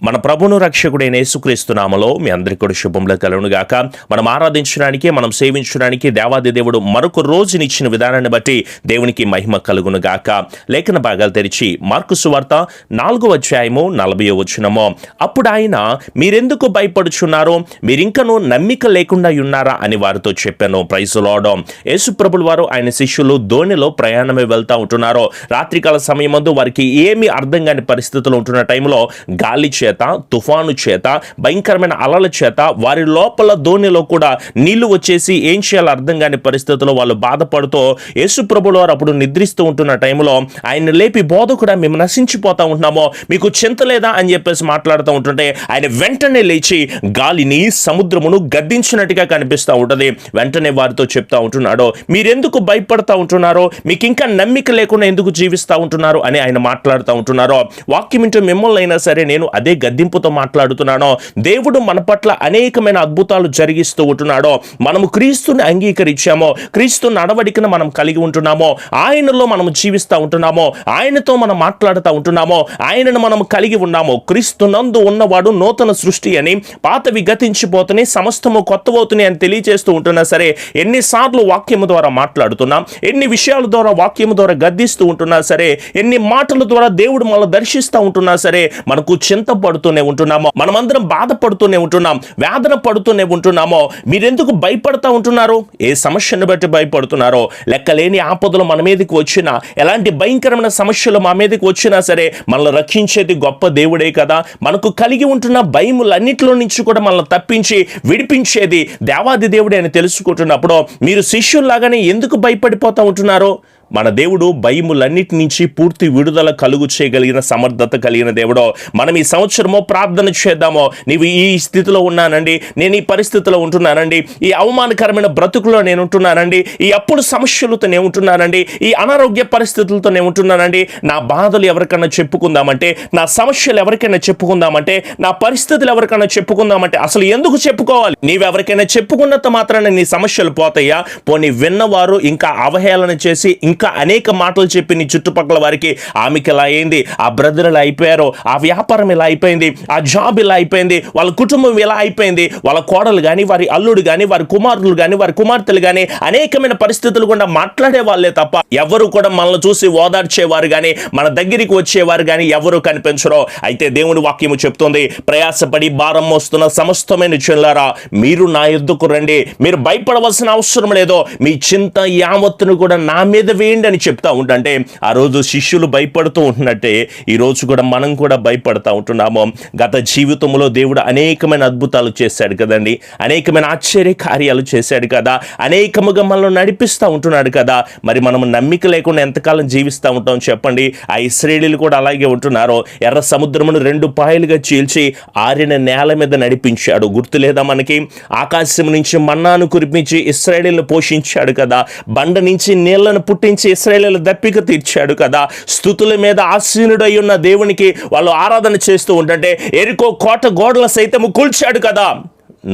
మన ప్రభును రక్షకుడైన యేసుక్రీస్తు నామములో మీ అందరికీ కూడా శుభములు కలుగును గాక. మనం ఆరాధించడానికి, మనం సేవించడానికి దేవాది దేవుడు మరొక రోజునిచ్చిన విధానాన్ని బట్టి దేవునికి మహిమ కలుగును గాక. లేఖన భాగాలు తెరిచి మార్కు సువార్త 4వ అధ్యాయము 40వ వచనము. అప్పుడు ఆయన, మీరెందుకు భయపడుచున్నారో, మీరింకనూ నమ్మిక లేకుండా ఉన్నారా అని వారితో చెప్పాను. Praise the lord. యేసు ప్రభుల వారు ఆయన శిష్యులు దోణిలో ప్రయాణమే వెళ్తా ఉంటున్నారు. రాత్రికాల సమయమందు వారికి ఏమీ అర్థం కాని పరిస్థితుల్లో ఉంటున్న టైంలో గాలి చేత, తుఫాను చేత, భయంకరమైన అలల చేత వారి లోపల దోణిలో కూడా నీళ్లు వచ్చేసి ఏం చేయాలో అర్థం కాని పరిస్థితుల్లో వాళ్ళు బాధపడుతూ యేసు ప్రభుల వారు అప్పుడు నిద్రిస్తూ ఉంటున్న టైంలో ఆయన లేపి, బోధకుడా మేము నశించిపోతా ఉంటున్నామో, మీకు చింత లేదా అని చెప్పేసి మాట్లాడుతూ ఉంటుంటే ఆయన వెంటనే లేచి గాలిని, సముద్రమును గద్దించినట్టుగా కనిపిస్తూ ఉంటుంది. వెంటనే వారితో చెప్తా ఉంటున్నాడు, మీరెందుకు భయపడతా ఉంటున్నారో, మీకు ఇంకా నమ్మిక లేకుండా ఎందుకు జీవిస్తూ ఉంటున్నారు అని ఆయన మాట్లాడుతూ ఉంటున్నారో. వాక్యం ఇంటూ మిమ్మల్ని అయినా సరే నేను అదే గద్దింపుతో మాట్లాడుతున్నానో. దేవుడు మన పట్ల అనేకమైన అద్భుతాలు జరిగిస్తూ ఉంటున్నాడో. మనము క్రీస్తుని అంగీకరించామో, క్రీస్తు నడవడికను మనం కలిగి ఉంటున్నామో, ఆయనలో మనం జీవిస్తూ ఉంటున్నామో, ఆయనతో మనం మాట్లాడుతూ ఉంటున్నామో, ఆయనను మనం కలిగి ఉన్నామో. క్రీస్తు నందు ఉన్నవాడు నూతన సృష్టి అని, పాతవి గతించిపోతున్నాయి, సమస్తము కొత్తవవుతున్నాయి అని తెలియజేస్తూ ఉంటున్నా సరే, ఎన్నిసార్లు వాక్యము ద్వారా మాట్లాడుతున్నాం, ఎన్ని విషయాల ద్వారా వాక్యము ద్వారా గద్దిస్తూ ఉంటున్నా సరే, ఎన్ని మాటల ద్వారా దేవుడు మనల్ని దర్శిస్తూ ఉంటున్నా సరే, మనకు చింత పడుతూనే ఉంటున్నామో, మనమందరం బాధపడుతూనే ఉంటున్నాం, వేదన పడుతూనే ఉంటున్నామో. మీరెందుకు భయపడతా ఉంటున్నారు? ఏ సమస్యను బట్టి భయపడుతున్నారో? లెక్కలేని ఆపదలు మన మీదకి వచ్చినా, ఎలాంటి భయంకరమైన సమస్యలు మా మీదకి వచ్చినా సరే, మనల్ని రక్షించేది గొప్ప దేవుడే కదా. మనకు కలిగి ఉంటున్న భయములన్నిటిలో నుంచి కూడా మనల్ని తప్పించి విడిపించేది దేవాది దేవుడే అని తెలుసుకుంటున్నప్పుడు మీరు శిష్యుల్లాగానే ఎందుకు భయపడిపోతా ఉంటున్నారు? మన దేవుడు భయములన్నిటి నుంచి పూర్తి విడుదల కలుగు చేయగలిగిన సమర్థత కలిగిన దేవుడో. మనం ఈ సంవత్సరమో ప్రార్థన చేద్దామో, నీవు ఈ స్థితిలో ఉన్నానండి, నేను ఈ పరిస్థితిలో ఉంటున్నానండి, ఈ అవమానకరమైన బ్రతుకులో నేను ఉంటున్నానండి, ఈ అప్పుడు సమస్యలతో నేను ఉంటున్నానండి, ఈ అనారోగ్య పరిస్థితులతో నేను ఉంటున్నానండి, నా బాధలు ఎవరికైనా చెప్పుకుందామంటే, నా సమస్యలు ఎవరికైనా చెప్పుకుందామంటే, నా పరిస్థితులు ఎవరికైనా చెప్పుకుందామంటే అసలు ఎందుకు చెప్పుకోవాలి? నీవెవరికైనా చెప్పుకున్నంత మాత్రాన నీ సమస్యలు పోతాయా? పోనీ విన్నవారు ఇంకా అవహేళన చేసి ఇంకా అనేక మాటలు చెప్పి నీ చుట్టుపక్కల వారికి, ఆమెకి ఇలా అయింది, ఆ బ్రదర్ ఇలా అయిపోయారు, ఆ వ్యాపారం ఇలా అయిపోయింది, ఆ జాబ్ ఇలా అయిపోయింది, వాళ్ళ కుటుంబం ఇలా అయిపోయింది, వాళ్ళ కోడలు కానీ, వారి అల్లుడు కానీ, వారి కుమారులు కానీ, వారి కుమార్తెలు కానీ అనేకమైన పరిస్థితులు కూడా మాట్లాడే వాళ్ళే తప్ప ఎవరు కూడా మనల్ని చూసి ఓదార్చేవారు కానీ, మన దగ్గరికి వచ్చేవారు కానీ ఎవరు కనిపించరో. అయితే దేవుని వాక్యము చెప్తుంది, ప్రయాసపడి భారం మోస్తున్న సమస్తమైన జనులారా మీరు నా యొద్దకు రండి, మీరు భయపడవలసిన అవసరం లేదో, మీ చింత యావత్తును కూడా నా మీద వేయండి అని చెప్తా ఉంటే, ఆ రోజు శిష్యులు భయపడుతూ ఉంటున్నట్టే ఈ రోజు కూడా మనం కూడా భయపడతా ఉంటున్నాము. గత జీవితంలో దేవుడు అనేకమైన అద్భుతాలు చేశాడు కదండి, అనేకమైన ఆశ్చర్య కార్యాలు చేశాడు కదా, అనేకముగా మనల్ని నడిపిస్తూ ఉంటున్నాడు కదా. మరి మనం నమ్మిక లేకుండా ఎంతకాలం జీవిస్తూ ఉంటాం చెప్పండి? ఆ ఇశ్రాయేలీయులు కూడా అలాగే ఉంటున్నారు. ఎర్ర సముద్రమును 2 పాయలుగా చీల్చి ఆరిన నేల మీద నడిపించాడు. గుర్తులేదా మనకి? ఆకాశం నుంచి మన్నాను కురిపించి ఇశ్రాయేలీయులను పోషించాడు కదా. బండ నుంచి నీళ్లను పుట్టించి ఇశ్రాయేలీయుల దప్పిక తీర్చాడు కదా. స్తుతుల మీద ఆసీనుడై ఉన్న దేవునికి వాళ్ళు ఆరాధన చేస్తూ ఉంటే ఎరికో కోట గోడల సైతము కూల్చాడు కదా.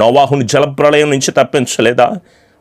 నోవాహుని జలప్రళయం నుంచి తప్పించలేదా?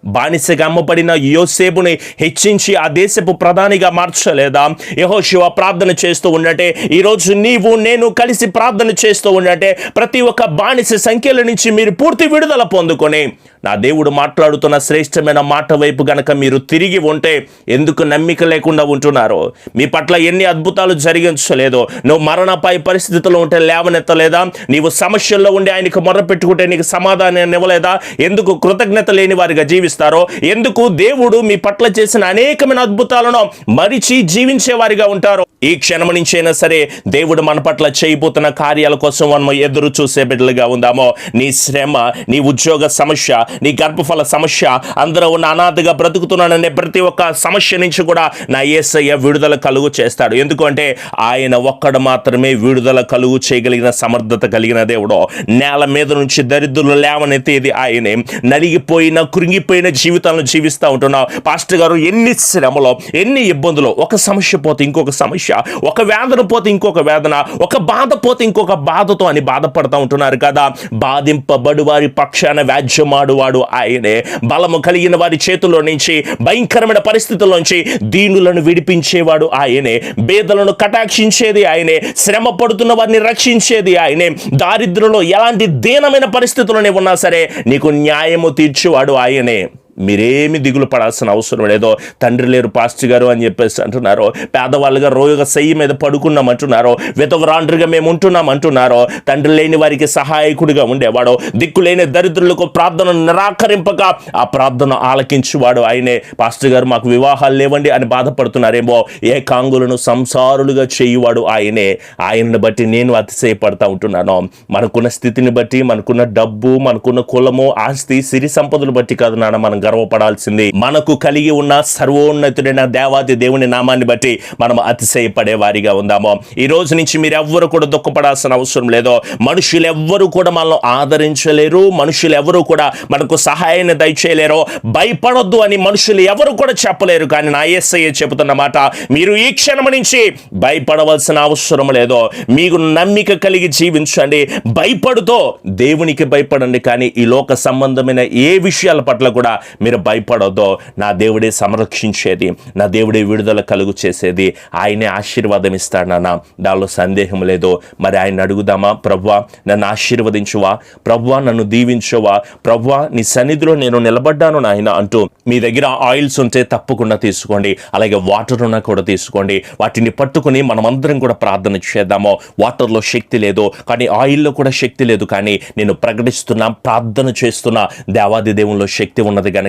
బానిసగా అమ్మబడిన యోసేపుని హెచ్చించి ఆ దేశపు ప్రధానిగా మార్చలేదా? యెహోషువ ప్రార్థన చేస్తూ ఉన్నట్టే ఈరోజు నీవు నేను కలిసి ప్రార్థన చేస్తూ ఉన్నట్టే ప్రతి ఒక్క బానిస సంఖ్యల నుంచి మీరు పూర్తి విడుదల పొందుకొని నా దేవుడు మాట్లాడుతున్న శ్రేష్టమైన మాట వైపు గనక మీరు తిరిగి ఉంటే ఎందుకు నమ్మిక లేకుండా ఉంటున్నారో? మీ పట్ల ఎన్ని అద్భుతాలు జరిగించలేదో, నువ్వు మరణపై పరిస్థితుల్లో ఉంటే లేవనెత్తలేదా? నీవు సమస్యల్లో ఉండి ఆయనకు మొర్ర పెట్టుకుంటే నీకు సమాధానం ఇవ్వలేదా? ఎందుకు కృతజ్ఞత లేని వారిగా జీవిస్తారో? ఎందుకు దేవుడు మీ పట్ల చేసిన అనేకమైన అద్భుతాలను మరిచి జీవించే వారిగా ఉంటారో? ఈ క్షణం నుంచైనా సరే దేవుడు మన పట్ల చేయబోతున్న కార్యాల కోసం మనం ఎదురు చూసే బిడ్డలుగా ఉందామో. నీ శ్రమ, నీ ఉద్యోగ సమస్య, నీ గర్భఫల సమస్య, అందరూ ఉన్న అనాథగా బ్రతుకుతున్నాననే ప్రతి ఒక్క సమస్య నుంచి కూడా నా యేసయ్య విడుదల కలుగు చేస్తాడు. ఎందుకంటే ఆయన ఒక్కడు మాత్రమే విడుదల కలుగు చేయగలిగిన సమర్థత కలిగిన దేవుడు. నేల మీద నుంచి దరిద్రులు లేవనెత్తేది ఆయనే. నలిగిపోయిన, కృంగిపోయిన జీవితాలను జీవిస్తూ ఉంటున్నావు పాస్టర్ గారు. ఎన్ని శ్రమలో, ఎన్ని ఇబ్బందులు, ఒక సమస్య పోతే ఇంకొక సమస్య, ఒక వేదన పోతే ఇంకొక వేదన, ఒక బాధ పోతే ఇంకొక బాధతో అని బాధపడతా ఉంటున్నారు కదా. బాధింపబడు వారి పక్షాన వ్యాజ్యమాడు వాడు ఆయనే. బలము కలిగిన వారి చేతుల్లో నుంచి, భయంకరమైన పరిస్థితుల్లోంచి దీనులను విడిపించేవాడు ఆయనే. పేదలను కటాక్షించేది ఆయనే. శ్రమ పడుతున్న వారిని రక్షించేది ఆయనే. దారిద్ర్యంలో ఎలాంటి దీనమైన పరిస్థితుల్లోనే ఉన్నా సరే నీకు న్యాయము తీర్చేవాడు ఆయనే. మీరేమి దిగులు పడాల్సిన అవసరం లేదో. తండ్రి లేరు పాస్టర్ గారు అని చెప్పేసి అంటున్నారు, పేదవాళ్ళుగా రోగ శయ్యి మీద పడుకున్నామంటున్నారు, విధవరాండ్రుగా మేము ఉంటున్నామంటున్నారు. తండ్రి లేని వారికి సహాయకుడిగా ఉండేవాడు, దిక్కులేని దరిద్రులకు ప్రార్థన నిరాకరింపక ఆ ప్రార్థన ఆలకించువాడు ఆయనే. పాస్టర్ గారు మాకు వివాహాలు లేవండి అని బాధపడుతున్నారేమో, ఏకాంగులను సంసారులుగా చేయువాడు ఆయనే. ఆయనను బట్టి నేను అతిశయపడతా ఉంటున్నాను. మనకున్న స్థితిని బట్టి, మనకున్న డబ్బు, మనకున్న కులము, ఆస్తి, సిరి సంపదలు బట్టి కాదు నాన్న మనం గర్వపడాల్సింది. మనకు కలిగి ఉన్న సర్వోన్నతుడైన దేవాది దేవుని నామాన్ని బట్టి మనం అతిశయపడే వారిగా ఉందాము. ఈ రోజు నుంచి మీరు ఎవ్వరు కూడా దుఃఖపడాల్సిన అవసరం లేదు. మనుషులు ఎవ్వరు కూడా మనల్ని ఆదరించలేరు, మనుషులు ఎవరు కూడా మనకు సహాయాన్ని దయచేయలేరు. భయపడొద్దు అని మనుషులు ఎవరు కూడా చెప్పలేరు. కానీ నా యేసయ్య చెబుతున్న మాట, మీరు ఈ క్షణం నుంచి భయపడవలసిన అవసరం లేదు. మీకు నమ్మిక కలిగి జీవించండి, భయపడుతూ దేవునికి భయపడండి. కానీ ఈ లోక సంబంధమైన ఏ విషయాల పట్ల కూడా మీరు భయపడొద్దు. నా దేవుడే సంరక్షించేది, నా దేవుడే విడుదల కలుగు చేసేది, ఆయనే ఆశీర్వాదం ఇస్తాడు నాన్న, దానిలో సందేహం లేదు. మరి ఆయన అడుగుదామా, ప్రభువా నన్ను ఆశీర్వదించువా, ప్రభువా నన్ను దీవించువా, ప్రభువా నీ సన్నిధిలో నేను నిలబడ్డాను నాయన అంటూ మీ దగ్గర ఆయిల్స్ ఉంటే తప్పకుండా తీసుకోండి, అలాగే వాటర్ ఉన్నా కూడా తీసుకోండి. వాటిని పట్టుకుని మనమందరం కూడా ప్రార్థన చేద్దాము. వాటర్లో శక్తి లేదు, కానీ ఆయిల్లో కూడా శక్తి లేదు, కానీ నేను ప్రకటిస్తున్నా, ప్రార్థన చేస్తున్నా, దేవాది దేవునిలో శక్తి ఉన్నది గనక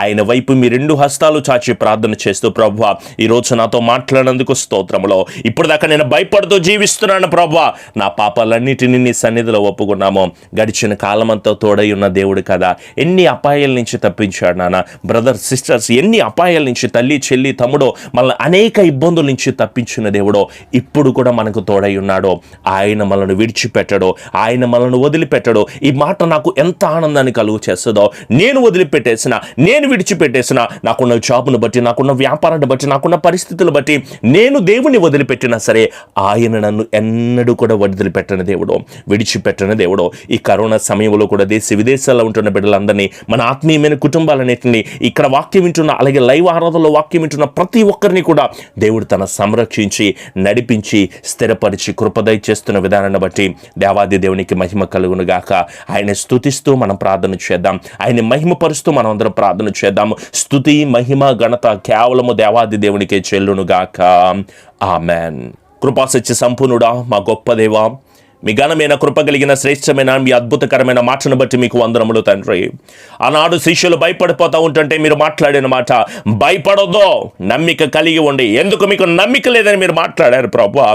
ఆయన వైపు మీ రెండు హస్తాలు చాచి ప్రార్థన చేస్తూ, ప్రభువా ఈరోజు నాతో మాట్లాడినందుకు స్తోత్రములో, ఇప్పుడు దాకా నేను భయపడుతూ జీవిస్తున్నాను ప్రభువా, నా పాపాలన్నిటినీ నీ సన్నిధిలో ఒప్పుకున్నాము. గడిచిన కాలమంతా తోడై ఉన్న దేవుడు కదా, ఎన్ని అపాయాల నుంచి తప్పించాడు నాన్న. బ్రదర్ సిస్టర్స్, ఎన్ని అపాయాల నుంచి, తల్లి చెల్లి తమ్ముడో, మనల్ని అనేక ఇబ్బందుల నుంచి తప్పించిన దేవుడో ఇప్పుడు కూడా మనకు తోడై ఉన్నాడు. ఆయన మనల్ని విడిచిపెట్టడు, ఆయన మనల్ని వదిలిపెట్టడు. ఈ మాట నాకు ఎంత ఆనందాన్ని కలుగు చేస్తుందో. నేను వదిలిపెట్టేసిన, నేను విడిచిపెట్టేసిన, నాకున్న జాబును బట్టి, నాకున్న వ్యాపారాన్ని బట్టి, నాకున్న పరిస్థితులు బట్టి నేను దేవుని వదిలిపెట్టినా సరే ఆయన నన్ను ఎన్నడూ కూడా వదిలిపెట్టని దేవుడు, విడిచిపెట్టని దేవుడు. ఈ కరోనా సమయంలో కూడా దేశ విదేశాల్లో ఉంటున్న బిడ్డలందరినీ, మన ఆత్మీయమైన కుటుంబాలన్నింటినీ, ఇక్కడ వాక్యం వింటున్న, అలాగే లైవ్ ఆరాధనలో వాక్యం వింటున్న ప్రతి ఒక్కరిని కూడా దేవుడు తన సంరక్షించి, నడిపించి, స్థిరపరిచి, కృపదయ చేస్తున్న విధానాన్ని బట్టి దేవాది దేవునికి మహిమ కలుగును గాక. ఆయన స్తుతిస్తూ మనం ప్రార్థన చేద్దాం, ఆయన మహిమపరుస్తూ మనం అందరం ప్రార్థన చేద్దాము. స్తుతి, మహిమ, ఘనత కేవలము దేవాది దేవునికే చెల్లును గాక. ఆమెన్. కృపాసత్య సంపూర్ణుడా, మా గొప్ప దేవా, మీ ఘనమైన కృప కలిగిన శ్రేష్టమైన మీ అద్భుతకరమైన మాటను బట్టి మీకు వందనములు తండ్రి. ఆనాడు శిష్యులు భయపడిపోతూ ఉంటుంటే మీరు మాట్లాడిన మాట, భయపడొద్దు, నమ్మిక కలిగి ఉండి. ఎందుకు మీకు నమ్మిక లేదని మీరు మాట్లాడారు ప్రభువా.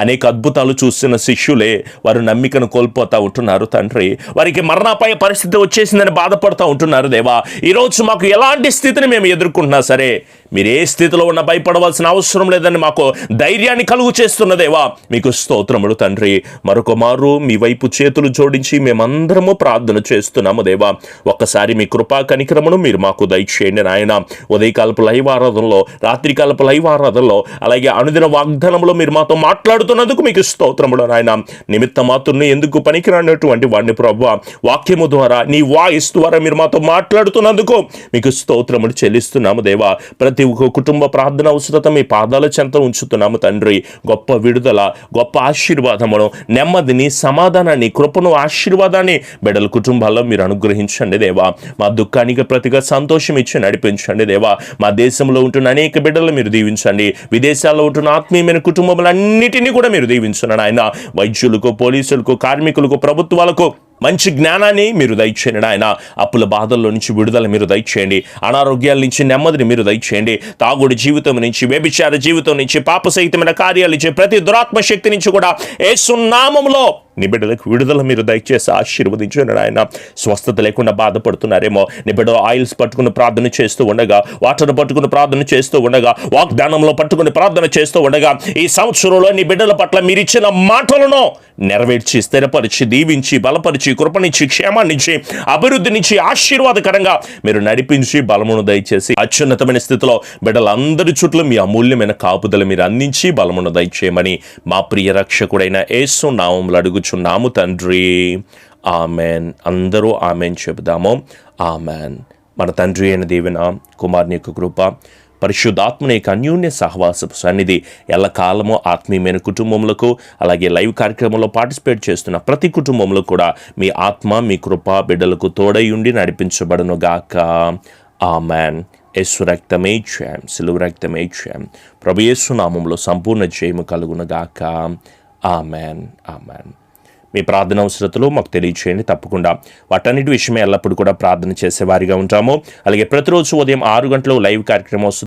అనేక అద్భుతాలు చూస్తున్న శిష్యులే వారు నమ్మికను కోల్పోతూ ఉంటున్నారు తండ్రి. వారికి మరణాపాయ పరిస్థితి వచ్చేసిందని బాధపడుతూ ఉంటున్నారు దేవా. ఈరోజు మాకు ఎలాంటి స్థితిని మేము ఎదుర్కొంటున్నా సరే మీరు ఏ స్థితిలో ఉన్న భయపడవలసిన అవసరం లేదని మాకు ధైర్యాన్ని కలుగు చేస్తున్న దేవా, మీకు స్తోత్రములు తండ్రి. మరొక మారు మీ వైపు చేతులు జోడించి మేమందరము ప్రార్థన చేస్తున్నాము దేవా. ఒక్కసారి మీ కృపా కనికరమును మీరు మాకు దయచేయండి నాయన. ఉదయకాలపు లైవ్ ఆరాధనలో, రాత్రికాలపు లైవ్ ఆరాధనలో, అలాగే అనుదిన వాగ్దానంలో మీరు మాతో మాట్లాడుతున్నందుకు మీకు స్తోత్రములు నాయన. నిమిత్త మాత్రుని ఎందుకు పనికిరానటువంటి వాడిని ప్రభువా, వాక్యము ద్వారా, నీ వాయిస్ ద్వారా మీరు మాతో మాట్లాడుతున్నందుకు మీకు స్తోత్రములు చెల్లిస్తున్నాము దేవా. ప్రతి కుటుంబ ప్రార్థన అవసరత మీ పాదాల చెంత ఉంచుతున్నాము తండ్రి. గొప్ప విడుదల, గొప్ప ఆశీర్వాదమును, నెమ్మదిని, సమాధానాన్ని, కృపను, ఆశీర్వాదాన్ని బిడ్డల కుటుంబాల్లో మీరు అనుగ్రహించండి దేవా. మా దుఃఖానికి ప్రతిగా సంతోషం ఇచ్చి నడిపించండి దేవా. మా దేశంలో ఉంటున్న అనేక బిడ్డలు మీరు దీవించండి. విదేశాల్లో ఉంటున్న ఆత్మీయమైన కుటుంబములన్నిటినీ కూడా మీరు దీవించండి ఆయన. వైద్యులకు, పోలీసులకు, కార్మికులకు, ప్రభుత్వాలకు మంచి జ్ఞానాన్ని మీరు దయచేయండి ఆయన. అప్పుల బాధల్లో నుంచి విడుదల మీరు దయచేయండి. అనారోగ్యాల నుంచి నెమ్మదిని మీరు దయచేయండి. తాగుడు జీవితం నుంచి, వ్యభిచార జీవితం నుంచి, పాపసహితమైన కార్యాల నుంచి, ప్రతి దురాత్మ శక్తి నుంచి కూడా యేసు నామములో నీ బిడ్డలకు విడుదల మీరు దయచేసి ఆశీర్వదించండి ఆయన. స్వస్థత లేకుండా బాధపడుతున్నారేమో, నీ బిడ్డ ఆయిల్స్ పట్టుకుని ప్రార్థన చేస్తూ ఉండగా, వాటర్ పట్టుకుని ప్రార్థన చేస్తూ ఉండగా, వాగ్దానంలో పట్టుకుని ప్రార్థన చేస్తూ ఉండగా, ఈ సంవత్సరంలో నీ బిడ్డల పట్ల మీరు ఇచ్చిన మాటలను నెరవేర్చి, స్థిరపరిచి, దీవించి, బలపరిచి, కృపనిచ్చి, క్షేమాన్నిచ్చి, అభివృద్ధినిచ్చి, ఆశీర్వాదకరంగా మీరు నడిపించి, బలమును దయచేసి అత్యున్నతమైన స్థితిలో బిడ్డలందరి చుట్టూ మీ అమూల్యమైన కాపుదల మీరు అందించి బలమును దయచేయమని మా ప్రియ రక్షకుడైన యేసు నామములో అడుగుచున్నాము తండ్రి. ఆమెన్. అందరూ ఆమెన్ చెబుదాము. ఆమెన్. మన తండ్రి అయిన దేవుని కుమారుని యొక్క కృప, పరిశుద్ధాత్మని యొక్క అన్యోన్య సహవాసపు సన్నిధి ఎల్లకాలము ఆత్మీయమైన కుటుంబములకు, అలాగే లైవ్ కార్యక్రమంలో పార్టిసిపేట్ చేస్తున్న ప్రతి కుటుంబంలో కూడా మీ ఆత్మ, మీ కృప బిడ్డలకు తోడై ఉండి నడిపించబడును గాక. ఆమెన్. యేసు రక్తమే జయం, సిలువ రక్తమే జయం. ప్రభు యేసు నామములో సంపూర్ణ జయము కలుగును గాక. ఆమెన్. ఆమెన్. మీ ప్రార్థన అవసరతలు మాకు తెలియచేయండి. తప్పకుండా వాటన్నిటి విషయమే ఎల్లప్పుడూ కూడా ప్రార్థన చేసేవారిగా ఉంటాము. అలాగే ప్రతిరోజు ఉదయం 6 గంటలకు లైవ్ కార్యక్రమం వస్తుంది.